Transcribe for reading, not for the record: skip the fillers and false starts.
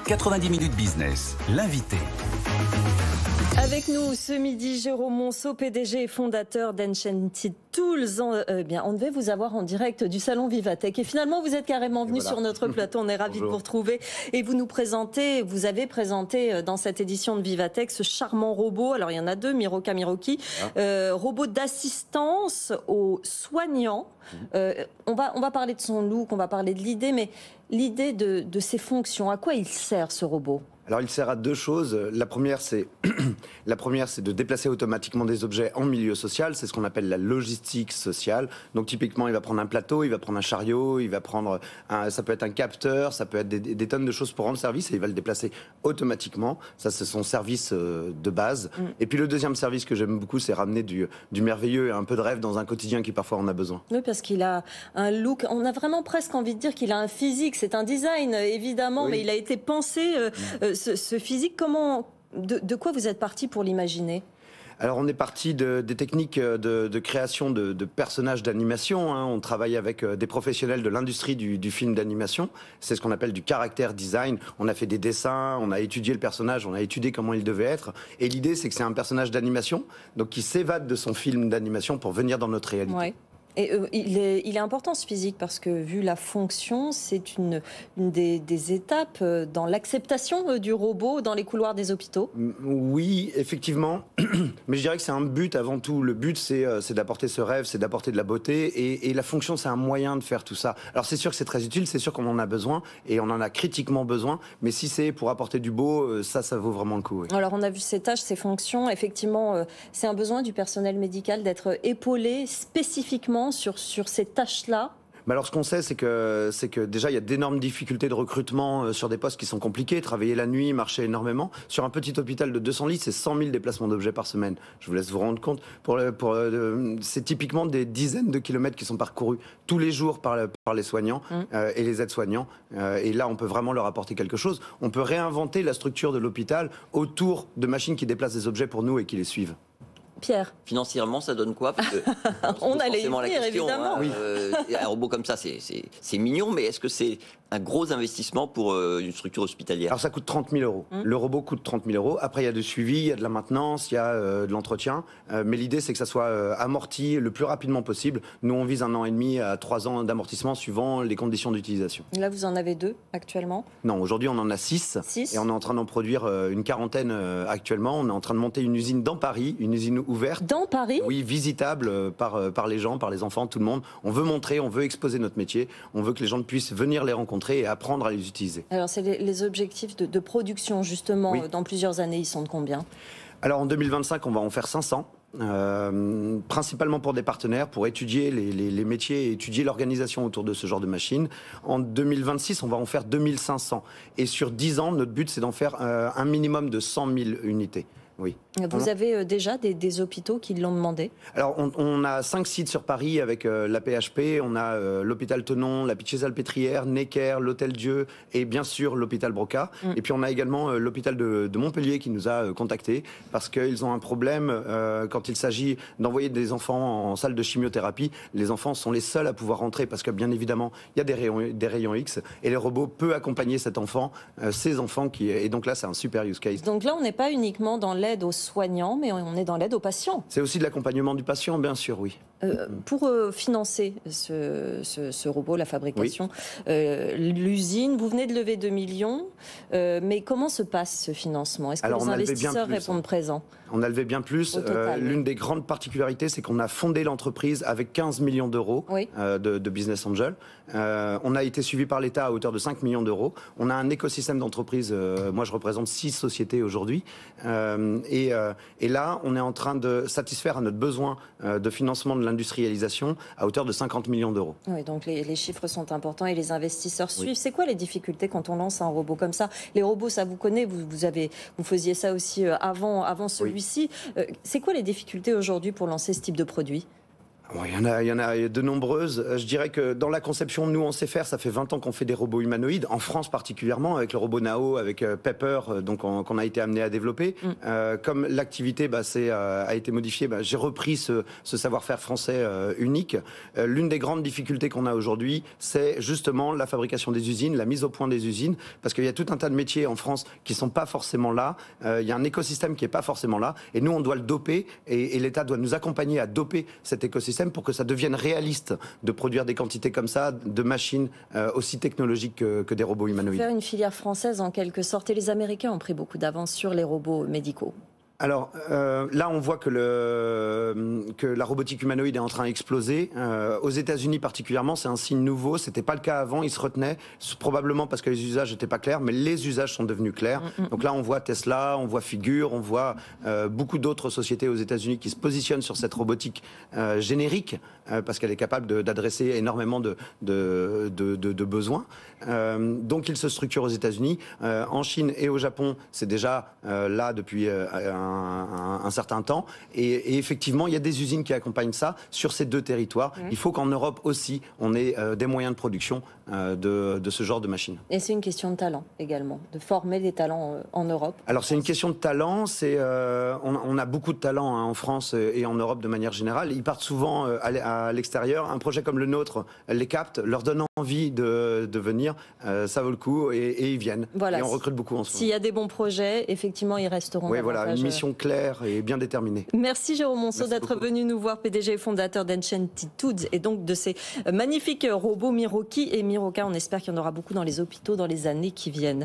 90 minutes business, l'invité. Avec nous ce midi, Jérôme Monceau, PDG et fondateur d'Enchanted Tools. On devait vous avoir en direct du salon Vivatech. Et finalement, vous êtes carrément venu sur notre plateau. On est ravis de vous retrouver. Et vous avez présenté dans cette édition de Vivatech ce charmant robot. Alors, il y en a deux, Miroka Miroki. Robot d'assistance aux soignants. On va parler de son look, on va parler de l'idée, mais l'idée de ses fonctions, à quoi il sert ce robot ? Alors, il sert à deux choses. La première, c'est de déplacer automatiquement des objets en milieu social. C'est ce qu'on appelle la logistique sociale. Donc, typiquement, il va prendre un plateau, il va prendre un chariot, il va prendre ça peut être un capteur, ça peut être des tonnes de choses pour rendre service et il va le déplacer automatiquement. Ça, c'est son service de base. Et puis, le deuxième service que j'aime beaucoup, c'est ramener du merveilleux et un peu de rêve dans un quotidien qui parfois en a besoin. Oui, parce qu'il a un look. On a vraiment presque envie de dire qu'il a un physique. C'est un design, évidemment, mais il a été pensé. Ce physique, de quoi vous êtes parti pour l'imaginer ? Alors, on est parti des techniques de création de personnages d'animation. On travaille avec des professionnels de l'industrie du film d'animation. C'est ce qu'on appelle du character design. On a fait des dessins, on a étudié le personnage, on a étudié comment il devait être. Et l'idée, c'est que c'est un personnage d'animation, donc qui s'évade de son film d'animation pour venir dans notre réalité. Ouais. Et il est important ce physique parce que vu la fonction, c'est une des étapes dans l'acceptation du robot dans les couloirs des hôpitaux. Oui, effectivement, mais je dirais que c'est un but avant tout. Le but, c'est d'apporter ce rêve, c'est d'apporter de la beauté et la fonction, c'est un moyen de faire tout ça. Alors c'est sûr que c'est très utile, c'est sûr qu'on en a besoin et on en a critiquement besoin, mais si c'est pour apporter du beau, ça vaut vraiment le coup. Oui. Alors on a vu ces tâches, ces fonctions, effectivement, c'est un besoin du personnel médical d'être épaulé spécifiquement sur ces tâches-là. Alors ce qu'on sait, c'est que déjà il y a d'énormes difficultés de recrutement sur des postes qui sont compliqués. Travailler la nuit, marcher énormément. Sur un petit hôpital de 200 lits, c'est 100 000 déplacements d'objets par semaine. Je vous laisse vous rendre compte. C'est typiquement des dizaines de kilomètres qui sont parcourus tous les jours par les soignants et les aides-soignants. Et là, on peut vraiment leur apporter quelque chose. On peut réinventer la structure de l'hôpital autour de machines qui déplacent des objets pour nous et qui les suivent. Pierre. Financièrement, ça donne quoi? Parce que on allait y venir, évidemment. Oui. Un robot comme ça, c'est mignon, mais est-ce que c'est un gros investissement pour une structure hospitalière? Alors ça coûte 30 000 euros. Le robot coûte 30 000 euros. Après, il y a du suivi, il y a de la maintenance, il y a de l'entretien. Mais l'idée, c'est que ça soit amorti le plus rapidement possible. Nous, on vise 1 an et demi à 3 ans d'amortissement suivant les conditions d'utilisation. Là, vous en avez 2 actuellement? Non, aujourd'hui, on en a 6. Et on est en train d'en produire une quarantaine actuellement. On est en train de monter une usine dans Paris, une usine ouverte. Dans Paris? Oui, visitable par les gens, par les enfants, tout le monde. On veut montrer, on veut exposer notre métier. On veut que les gens puissent venir les rencontrer et apprendre à les utiliser. Alors, c'est les objectifs de production, justement, dans plusieurs années, ils sont de combien? Alors, en 2025, on va en faire 500. Principalement pour des partenaires, pour étudier les métiers et étudier l'organisation autour de ce genre de machines. En 2026, on va en faire 2500. Et sur 10 ans, notre but, c'est d'en faire un minimum de 100 000 unités. Oui. Vous avez déjà des hôpitaux qui l'ont demandé? Alors, on a 5 sites sur Paris avec la PHP, on a l'hôpital Tenon, la Pitié-Salpêtrière, Necker, l'Hôtel Dieu et bien sûr l'hôpital Broca. Et puis on a également l'hôpital de Montpellier qui nous a contactés parce qu'ils ont un problème quand il s'agit d'envoyer des enfants en salle de chimiothérapie. Les enfants sont les seuls à pouvoir rentrer parce que bien évidemment, il y a des rayons X et les robots peuvent accompagner cet enfant, ces enfants et donc là, c'est un super use case. Donc là, on n'est pas uniquement dans l'aide aux soignants, mais on est dans l'aide aux patients. C'est aussi de l'accompagnement du patient, bien sûr, oui. Pour financer ce robot, la fabrication, l'usine, vous venez de lever 2 millions, mais comment se passe ce financement? Est-ce que les investisseurs répondent présents? On a levé bien plus. L'une des grandes particularités, c'est qu'on a fondé l'entreprise avec 15 millions d'euros de business angel. On a été suivi par l'État à hauteur de 5 millions d'euros. On a un écosystème d'entreprises. Moi, je représente 6 sociétés aujourd'hui. Et là, on est en train de satisfaire à notre besoin de financement de l'industrialisation à hauteur de 50 millions d'euros. Oui, donc les chiffres sont importants et les investisseurs suivent. C'est quoi les difficultés quand on lance un robot comme ça? Les robots, ça vous connaît, vous faisiez ça aussi avant celui-ci. C'est quoi les difficultés aujourd'hui pour lancer ce type de produit? Bon, il y en a de nombreuses. Je dirais que dans la conception, nous, on sait faire. Ça fait 20 ans qu'on fait des robots humanoïdes, en France particulièrement, avec le robot Nao, avec Pepper, qu'on a été amené à développer. Comme l'activité a été modifiée, j'ai repris ce savoir-faire français unique. L'une des grandes difficultés qu'on a aujourd'hui, c'est justement la fabrication des usines, la mise au point des usines, parce qu'il y a tout un tas de métiers en France qui sont pas forcément là. Il y a un écosystème qui est pas forcément là, et nous, on doit le doper, et l'État doit nous accompagner à doper cet écosystème pour que ça devienne réaliste de produire des quantités comme ça, de machines aussi technologiques que des robots humanoïdes. Faire une filière française en quelque sorte, et les Américains ont pris beaucoup d'avance sur les robots médicaux. Alors là, on voit que la robotique humanoïde est en train d'exploser. Aux États-Unis particulièrement, c'est un signe nouveau. C'était pas le cas avant. Ils se retenaient, probablement parce que les usages n'étaient pas clairs, mais les usages sont devenus clairs. Donc là, on voit Tesla, on voit Figure, on voit beaucoup d'autres sociétés aux États-Unis qui se positionnent sur cette robotique générique parce qu'elle est capable d'adresser énormément de besoins. Donc, ils se structurent aux États-Unis. En Chine et au Japon, c'est déjà là depuis un certain temps. Et effectivement, il y a des usines qui accompagnent ça sur ces deux territoires. Il faut qu'en Europe aussi, on ait des moyens de production de ce genre de machines. Et c'est une question de talent également, de former des talents en Europe. Alors c'est une question de talent. On a beaucoup de talents en France et en Europe de manière générale. Ils partent souvent à l'extérieur. Un projet comme le nôtre les capte, leur donne envie de venir. Ça vaut le coup et ils viennent. Voilà. Et on recrute beaucoup en ce moment. S'il y a des bons projets, effectivement, ils resteront. Oui, voilà, une mission claire et bien déterminée. Merci Jérôme Monceau d'être venu nous voir, PDG et fondateur d'Enchanted Tools et donc de ces magnifiques robots Miroki et Miroka. On espère qu'il y en aura beaucoup dans les hôpitaux dans les années qui viennent.